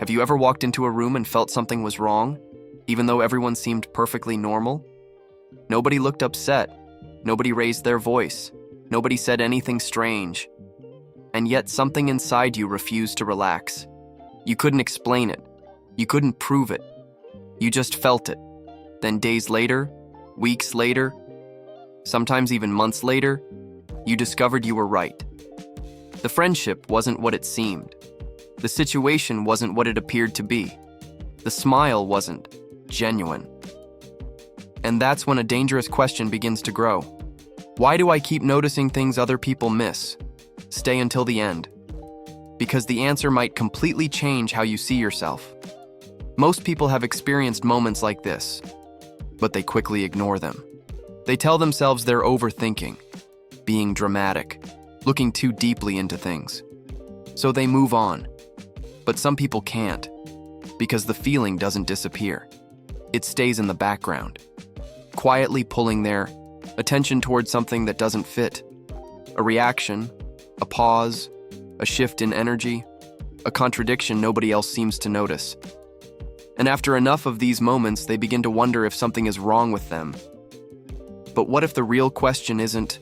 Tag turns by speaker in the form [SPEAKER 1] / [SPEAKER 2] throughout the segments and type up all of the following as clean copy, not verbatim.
[SPEAKER 1] Have you ever walked into a room and felt something was wrong, even though everyone seemed perfectly normal? Nobody looked upset. Nobody raised their voice. Nobody said anything strange. And yet something inside you refused to relax. You couldn't explain it. You couldn't prove it. You just felt it. Then days later, weeks later, sometimes even months later, you discovered you were right. The friendship wasn't what it seemed. The situation wasn't what it appeared to be. The smile wasn't genuine. And that's when a dangerous question begins to grow. Why do I keep noticing things other people miss? Stay until the end. Because the answer might completely change how you see yourself. Most people have experienced moments like this, but they quickly ignore them. They tell themselves they're overthinking, being dramatic, looking too deeply into things. So they move on. But some people can't, because the feeling doesn't disappear. It stays in the background, quietly pulling their attention towards something that doesn't fit. A reaction, a pause, a shift in energy, a contradiction nobody else seems to notice. And after enough of these moments, they begin to wonder if something is wrong with them. But what if the real question isn't,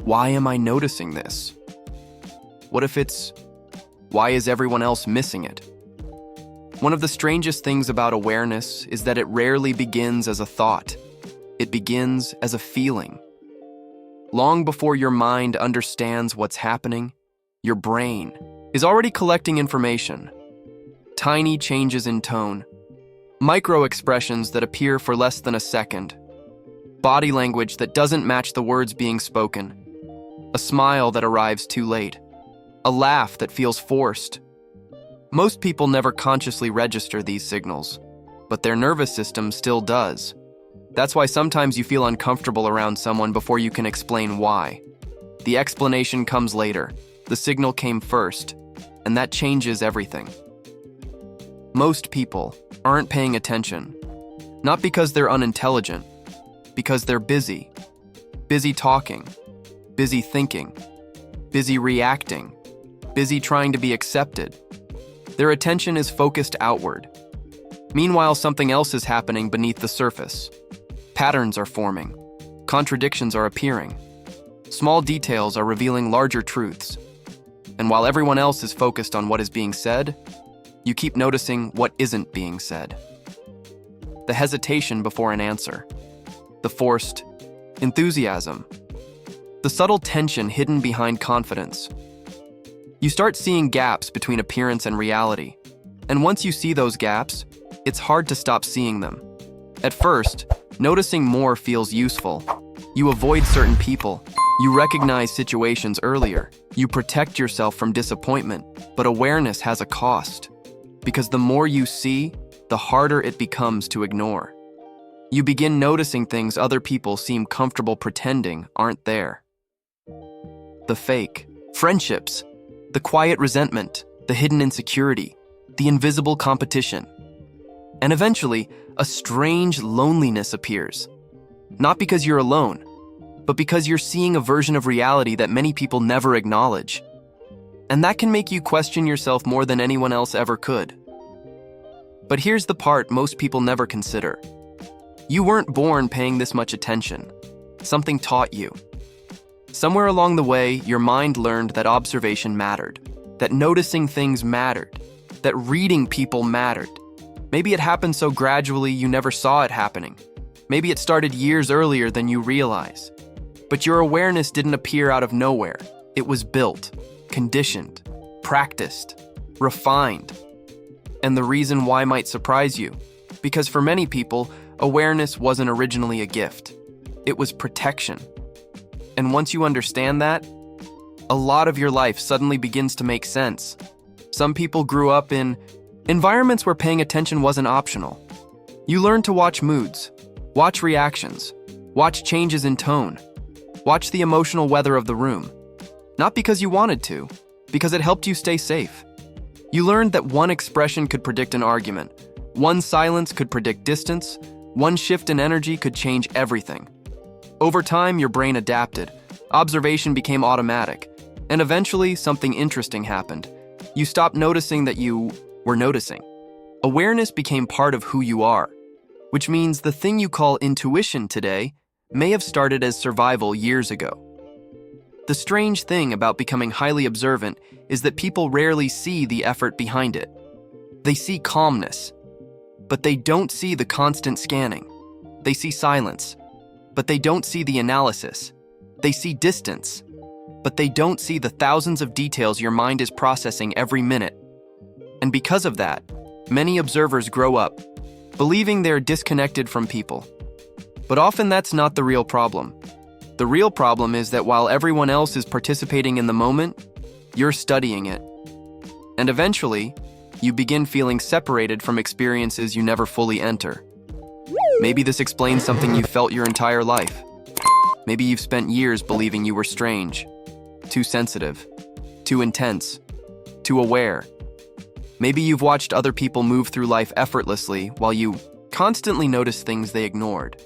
[SPEAKER 1] why am I noticing this? What if it's, why is everyone else missing it? One of the strangest things about awareness is that it rarely begins as a thought. It begins as a feeling. Long before your mind understands what's happening, your brain is already collecting information. Tiny changes in tone, micro-expressions that appear for less than a second, body language that doesn't match the words being spoken, a smile that arrives too late, a laugh that feels forced. Most people never consciously register these signals, but their nervous system still does. That's why sometimes you feel uncomfortable around someone before you can explain why. The explanation comes later. The signal came first, and that changes everything. Most people aren't paying attention, not because they're unintelligent, because they're busy. Busy talking, busy thinking, busy reacting, busy trying to be accepted. Their attention is focused outward. Meanwhile, something else is happening beneath the surface. Patterns are forming. Contradictions are appearing. Small details are revealing larger truths. And while everyone else is focused on what is being said, you keep noticing what isn't being said. The hesitation before an answer. The forced enthusiasm. The subtle tension hidden behind confidence. You start seeing gaps between appearance and reality. And once you see those gaps, it's hard to stop seeing them. At first, noticing more feels useful. You avoid certain people. You recognize situations earlier. You protect yourself from disappointment. But awareness has a cost. Because the more you see, the harder it becomes to ignore. You begin noticing things other people seem comfortable pretending aren't there. The fake friendships, the quiet resentment, the hidden insecurity, the invisible competition. And eventually, a strange loneliness appears. Not because you're alone, but because you're seeing a version of reality that many people never acknowledge. And that can make you question yourself more than anyone else ever could. But here's the part most people never consider. You weren't born paying this much attention. Something taught you. Somewhere along the way, your mind learned that observation mattered, that noticing things mattered, that reading people mattered. Maybe it happened so gradually you never saw it happening. Maybe it started years earlier than you realize. But your awareness didn't appear out of nowhere. It was built, conditioned, practiced, refined. And the reason why might surprise you, because for many people, awareness wasn't originally a gift. It was protection. And once you understand that, a lot of your life suddenly begins to make sense. Some people grew up in environments where paying attention wasn't optional. You learned to watch moods, watch reactions, watch changes in tone, watch the emotional weather of the room. Not because you wanted to, because it helped you stay safe. You learned that one expression could predict an argument, one silence could predict distance, one shift in energy could change everything. Over time, your brain adapted, observation became automatic, and eventually something interesting happened. You stopped noticing that you We're noticing. Awareness became part of who you are, which means the thing you call intuition today may have started as survival years ago. The strange thing about becoming highly observant is that people rarely see the effort behind it. They see calmness, but they don't see the constant scanning. They see silence, but they don't see the analysis. They see distance, but they don't see the thousands of details your mind is processing every minute. And because of that, many observers grow up believing they're disconnected from people. But often that's not the real problem. The real problem is that while everyone else is participating in the moment, you're studying it. And eventually, you begin feeling separated from experiences you never fully enter. Maybe this explains something you felt your entire life. Maybe you've spent years believing you were strange, too sensitive, too intense, too aware. Maybe you've watched other people move through life effortlessly while you constantly notice things they ignored.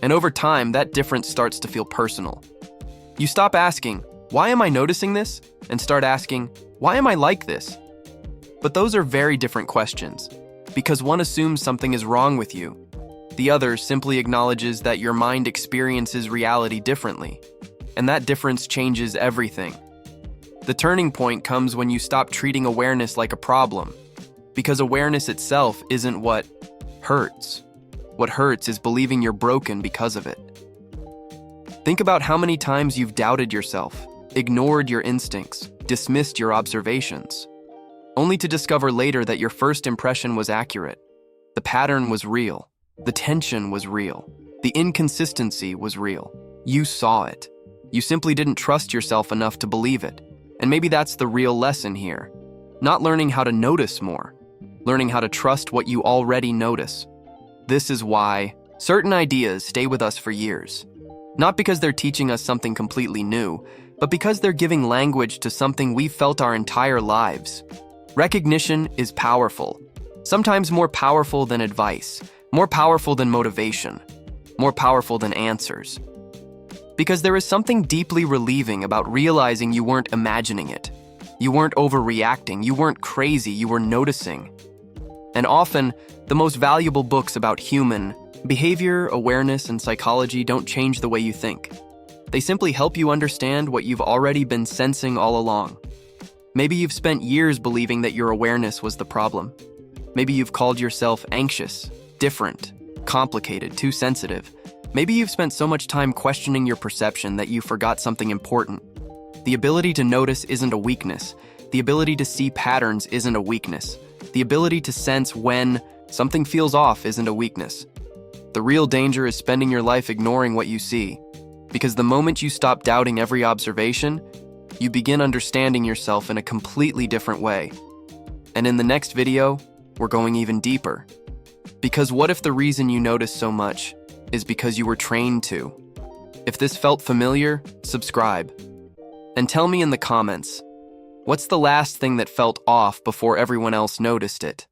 [SPEAKER 1] And over time, that difference starts to feel personal. You stop asking, "Why am I noticing this?" and start asking, "Why am I like this?" But those are very different questions, because one assumes something is wrong with you. The other simply acknowledges that your mind experiences reality differently, and that difference changes everything. The turning point comes when you stop treating awareness like a problem, because awareness itself isn't what hurts. What hurts is believing you're broken because of it. Think about how many times you've doubted yourself, ignored your instincts, dismissed your observations, only to discover later that your first impression was accurate. The pattern was real. The tension was real. The inconsistency was real. You saw it. You simply didn't trust yourself enough to believe it. And maybe that's the real lesson here. Not learning how to notice more, learning how to trust what you already notice. This is why certain ideas stay with us for years. Not because they're teaching us something completely new, but because they're giving language to something we've felt our entire lives. Recognition is powerful, sometimes more powerful than advice, more powerful than motivation, more powerful than answers. Because there is something deeply relieving about realizing you weren't imagining it. You weren't overreacting, you weren't crazy, you were noticing. And often, the most valuable books about human behavior, awareness, and psychology don't change the way you think. They simply help you understand what you've already been sensing all along. Maybe you've spent years believing that your awareness was the problem. Maybe you've called yourself anxious, different, complicated, too sensitive. Maybe you've spent so much time questioning your perception that you forgot something important. The ability to notice isn't a weakness. The ability to see patterns isn't a weakness. The ability to sense when something feels off isn't a weakness. The real danger is spending your life ignoring what you see, because the moment you stop doubting every observation, you begin understanding yourself in a completely different way. And in the next video, we're going even deeper. Because what if the reason you notice so much is because you were trained to? If this felt familiar, subscribe. And tell me in the comments, what's the last thing that felt off before everyone else noticed it?